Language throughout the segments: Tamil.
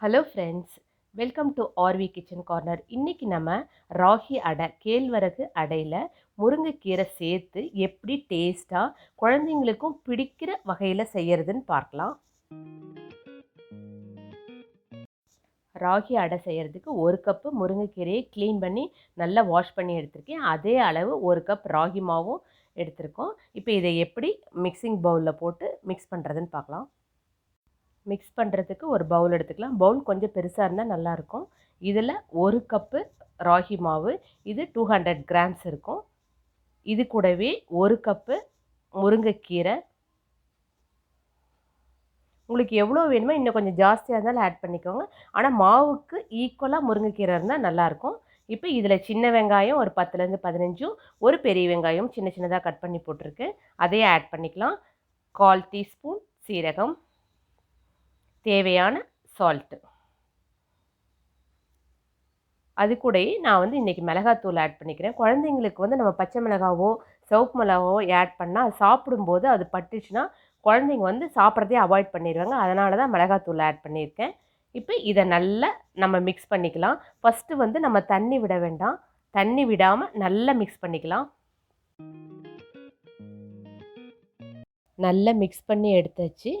Hello friends, welcome to RV kitchen corner. இன்றைக்கி நம்ம ராகி அடை, கேழ்வரகு அடையில் முருங்கைக்கீரை சேர்த்து எப்படி டேஸ்ட்டாக குழந்தைங்களுக்கும் பிடிக்கிற வகையில் செய்கிறதுன்னு பார்க்கலாம். ராகி அடை செய்கிறதுக்கு 1 கப்பு முருங்கைக்கீரையை க்ளீன் பண்ணி நல்லா வாஷ் பண்ணி எடுத்திருக்கேன். அதே அளவு 1 கப் ராகி மாவும் எடுத்திருக்கோம். இப்போ இதை எப்படி மிக்சிங் பவுலில் போட்டு மிக்ஸ் பண்ணுறதுன்னு பார்க்கலாம். மிக்ஸ் பண்ணுறதுக்கு ஒரு பவுல் எடுத்துக்கலாம். பவுல் கொஞ்சம் பெருசாக இருந்தால் நல்லாயிருக்கும். இதில் 1 கப்பு ராகி மாவு, இது 200 கிராம்ஸ் இருக்கும். இது கூடவே 1 கப்பு முருங்கைக்கீரை. உங்களுக்கு எவ்வளோ வேணுமோ இன்னும் கொஞ்சம் ஜாஸ்தியாக இருந்தாலும் ஆட் பண்ணிக்கோங்க. ஆனால் மாவுக்கு ஈக்குவலாக முருங்கைக்கீரை இருந்தால் நல்லாயிருக்கும். இப்போ இதில் சின்ன வெங்காயம் ஒரு 10லேருந்து 15, ஒரு பெரிய வெங்காயம் சின்ன சின்னதாக கட் பண்ணி போட்டிருக்கேன், அதையே ஆட் பண்ணிக்கலாம். 1/4 டீஸ்பூன் சீரகம், தேவையான சால்ட்டு. அது கூடயே நான் இன்றைக்கி மிளகாத்தூள் ஆட் பண்ணிக்கிறேன். குழந்தைங்களுக்கு நம்ம பச்சை மிளகாவோ சிவப்பு மிளகாவோ ஆட் பண்ணால் அது சாப்பிடும்போது அது பட்டுச்சுன்னா குழந்தைங்க சாப்பிட்றதே அவாய்ட் பண்ணிடுவாங்க. அதனால தான் மிளகாத்தூள் ஆட் பண்ணியிருக்கேன். இப்போ இதை நல்லா நம்ம மிக்ஸ் பண்ணிக்கலாம். ஃபஸ்ட்டு நம்ம தண்ணி விட வேண்டாம். தண்ணி விடாமல் நல்லா மிக்ஸ் பண்ணிக்கலாம். நல்லா மிக்ஸ் பண்ணி எடுத்தாச்சு.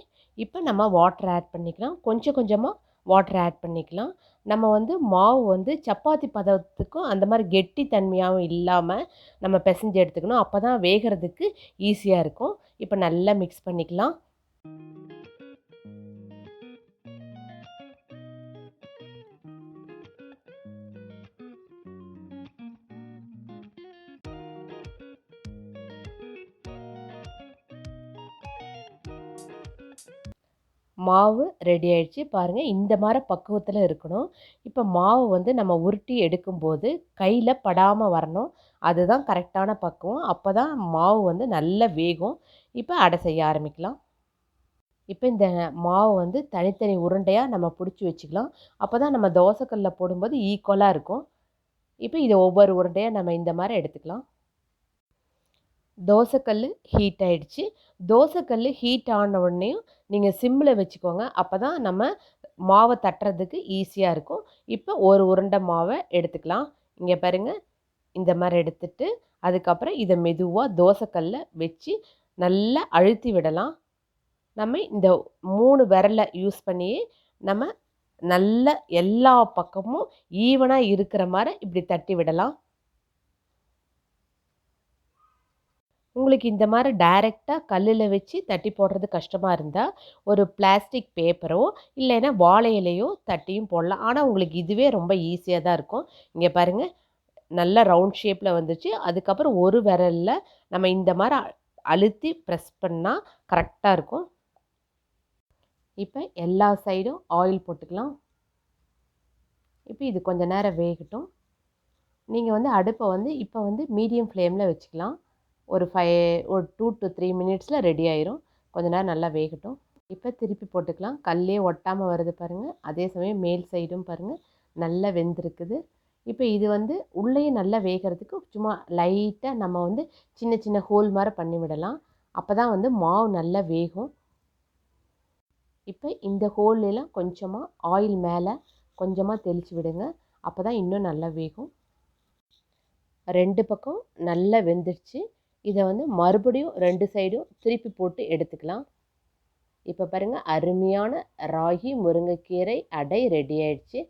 இப்போ நம்ம வாட்டர் ஆட் பண்ணிக்கலாம். கொஞ்சம் கொஞ்சமாக வாட்டர் ஆட் பண்ணிக்கலாம். நம்ம மாவு சப்பாத்தி பதத்துக்கும் அந்த மாதிரி கெட்டி தன்மையாகவும் இல்லாமல் நம்ம பிசைஞ்சு எடுத்துக்கணும். அப்போ தான் வேகிறதுக்கு ஈஸியாக இருக்கும். இப்போ நல்லா மிக்ஸ் பண்ணிக்கலாம். மாவு ரெடி ஆகிடுச்சு பாருங்கள். இந்த மாதிரி பக்குவத்தில் இருக்கணும். இப்போ மாவு நம்ம உருட்டி எடுக்கும்போது கையில் படாமல் வரணும். அதுதான் கரெக்டான பக்குவம். அப்போ தான் மாவு நல்லா வேகும். இப்போ அடை செய்ய ஆரம்பிக்கலாம். இப்போ இந்த மாவு தனித்தனி உருண்டையாக நம்ம பிடிச்சி வச்சுக்கலாம். அப்போ தான் நம்ம தோசைக்கல்லில் போடும்போது ஈக்குவலாக இருக்கும். இப்போ இதை ஒவ்வொரு உருண்டையாக நம்ம இந்த மாதிரி எடுத்துக்கலாம். தோசைக்கல் ஹீட் ஆகிடுச்சு. தோசைக்கல் ஹீட் ஆன உடனேயும் நீங்கள் சிம்மில் வச்சுக்கோங்க. அப்போ தான் நம்ம மாவை தட்டுறதுக்கு ஈஸியாக இருக்கும். இப்போ ஒரு உருண்டை மாவை எடுத்துக்கலாம். இங்கே பாருங்கள், இந்த மாதிரி எடுத்துட்டு அதுக்கப்புறம் இதை மெதுவாக தோசைக்கல்ல வச்சு நல்லா அழுத்தி விடலாம். நம்ம இந்த 3 விரலை யூஸ் பண்ணியே நம்ம நல்லா எல்லா பக்கமும் ஈவனாக இருக்கிற மாதிரி இப்படி தட்டி விடலாம். உங்களுக்கு இந்த மாதிரி டைரெக்டாக கல்லில் வச்சு தட்டி போடுறது கஷ்டமாக இருந்தால் ஒரு பிளாஸ்டிக் பேப்பரோ இல்லைன்னா வாழை இலையோ தட்டியும் போடலாம். ஆனால் உங்களுக்கு இதுவே ரொம்ப ஈஸியாக தான் இருக்கும். இங்கே பாருங்கள், நல்ல ரவுண்ட் ஷேப்பில் வந்துச்சு. அதுக்கப்புறம் ஒரு விரலில் நம்ம இந்த மாதிரி அழுத்தி ப்ரெஸ் பண்ணால் கரெக்டாக இருக்கும். இப்போ எல்லா சைடும் ஆயில் போட்டுக்கலாம். இப்போ இது கொஞ்சம் நேரம் வேகட்டும். நீங்கள் அடுப்பை இப்போ மீடியம் ஃப்ளேமில் வச்சுக்கலாம். ஒரு 2 to 3 மினிட்ஸில் ரெடி ஆயிரும். கொஞ்ச நேரம் நல்லா வேகட்டும். இப்போ திருப்பி போட்டுக்கலாம். கல்லே ஒட்டாமல் வருது பாருங்கள். அதே சமயம் மேல் சைடும் பாருங்கள் நல்லா வெந்திருக்குது. இப்போ இது உள்ளேயும் நல்லா வேகிறதுக்கு சும்மா லைட்டாக நம்ம சின்ன சின்ன ஹோல் மாதிரி பண்ணி விடலாம். அப்போ தான் மாவு நல்லா வேகும். இப்போ இந்த ஹோல்லாம் கொஞ்சமாக ஆயில் மேலே கொஞ்சமாக தெளித்து விடுங்க. அப்போ தான் இன்னும் நல்லா வேகும். 2 பக்கம் நல்லா வெந்துடுச்சு. இதை மறுபடியும் 2 சைடும் திருப்பி போட்டு எடுத்துக்கலாம். இப்போ பாருங்கள், அருமையான ராகி முருங்கைக்கீரை அடை ரெடி ஆயிடுச்சு.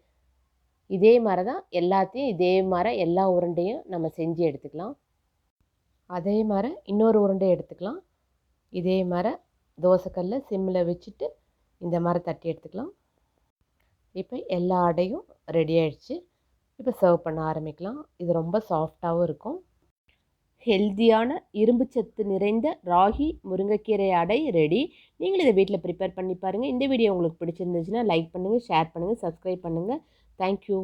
இதே மாதிரி தான் எல்லாத்தையும் இதே மாதிரி எல்லா உருண்டையும் நம்ம செஞ்சு எடுத்துக்கலாம். அதே மாதிரி இன்னொரு உருண்டை எடுத்துக்கலாம். இதே மாதிரி தோசைக்கல்ல சிம்மில் வச்சுட்டு இந்த மாதிரி தட்டி எடுத்துக்கலாம். இப்போ எல்லா அடையும் ரெடி ஆயிடுச்சு. இப்போ சர்வ் பண்ண ஆரம்பிக்கலாம். இது ரொம்ப சாஃப்டாகவும் இருக்கும். ஹெல்த்தியான இரும்புச்சத்து நிறைந்த ராகி முருங்கைக்கீரை அடை ரெடி. நீங்களும் இதை வீட்டில் ப்ரிப்பேர் பண்ணி பாருங்கள். இந்த வீடியோ உங்களுக்கு பிடிச்சிருந்துச்சுன்னா லைக் பண்ணுங்கள், ஷேர் பண்ணுங்கள், சப்ஸ்கிரைப் பண்ணுங்கள். தேங்க்யூ.